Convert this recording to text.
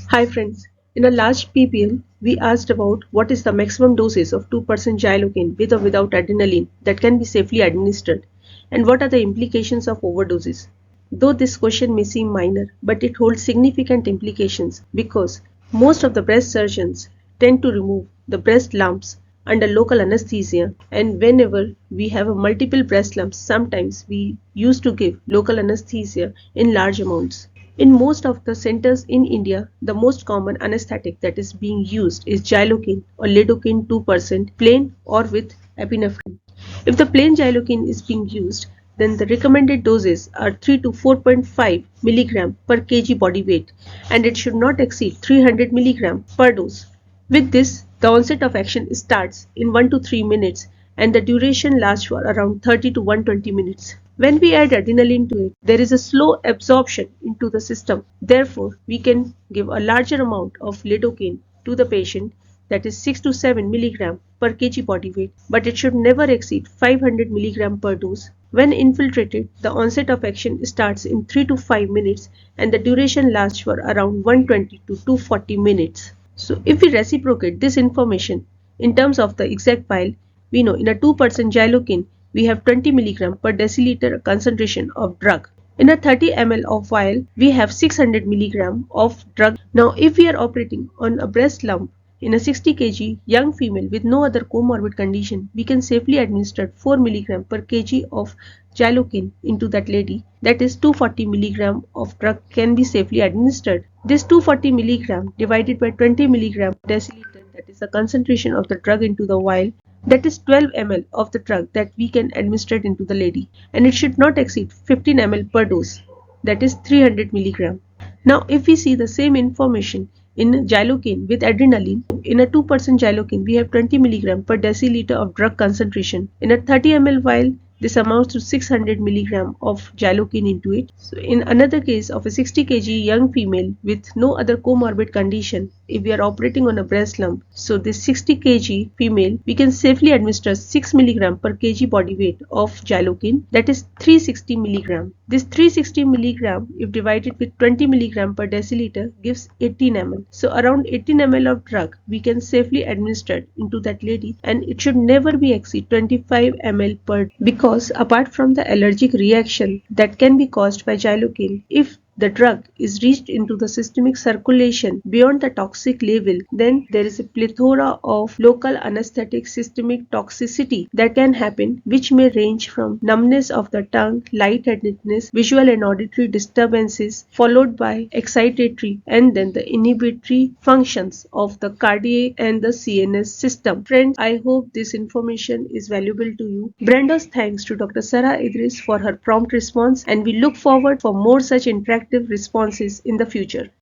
Hi friends, in a last PPL, we asked about what is the maximum doses of 2% xylocaine with or without adrenaline that can be safely administered and what are the implications of overdoses. Though this question may seem minor, but it holds significant implications because most of the breast surgeons tend to remove the breast lumps under local anesthesia, and whenever we have a multiple breast lumps, sometimes we used to give local anesthesia in large amounts. In most of the centers in India, the most common anesthetic that is being used is Xylocaine or lidocaine 2% plain or with epinephrine. If the plain Xylocaine is being used, then the recommended doses are 3 to 4.5 mg per kg body weight, and it should not exceed 300 mg per dose. With this, the onset of action starts in 1 to 3 minutes and the duration lasts for around 30 to 120 minutes. When we add adrenaline to it, there is a slow absorption into the system. Therefore, we can give a larger amount of lidocaine to the patient, that is 6 to 7 mg per kg body weight, but it should never exceed 500 mg per dose. When infiltrated, the onset of action starts in 3 to 5 minutes and the duration lasts for around 120 to 240 minutes. So if we reciprocate this information in terms of the exact vial, we know in a 2% xylocaine we have 20 mg per deciliter concentration of drug. In a 30 ml of vial, we have 600 mg of drug. Now if we are operating on a breast lump in a 60 kg young female with no other comorbid condition, we can safely administer 4 mg per kg of xylocaine into that lady. That is 240 mg of drug can be safely administered. This 240 mg divided by 20 mg deciliter, that is the concentration of the drug into the vial, that is 12 ml of the drug that we can administer into the lady, and it should not exceed 15 ml per dose, that is 300 mg. Now if we see the same information in xylocaine with adrenaline, in a 2% xylocaine we have 20 mg per deciliter of drug concentration. In a 30 ml vial, this amounts to 600 mg of xylocaine into it. So in another case of a 60 kg young female with no other comorbid condition, if we are operating on a breast lump, so this 60 kg female, we can safely administer 6 mg per kg body weight of xylocaine, that is 360 mg. This 360 mg, if divided with 20 mg per deciliter, gives 18 ml. So around 18 ml of drug we can safely administer into that lady, and it should never be exceed 25 ml per, because apart from the allergic reaction that can be caused by xylocaine, if the drug is reached into the systemic circulation beyond the toxic level, then there is a plethora of local anesthetic systemic toxicity that can happen, which may range from numbness of the tongue, lightheadedness, visual and auditory disturbances, followed by excitatory and then the inhibitory functions of the cardiac and the CNS system. Friends, I hope this information is valuable to you. Brenda's thanks to Dr. Sarah Idris for her prompt response, and we look forward for more such interactive responses in the future.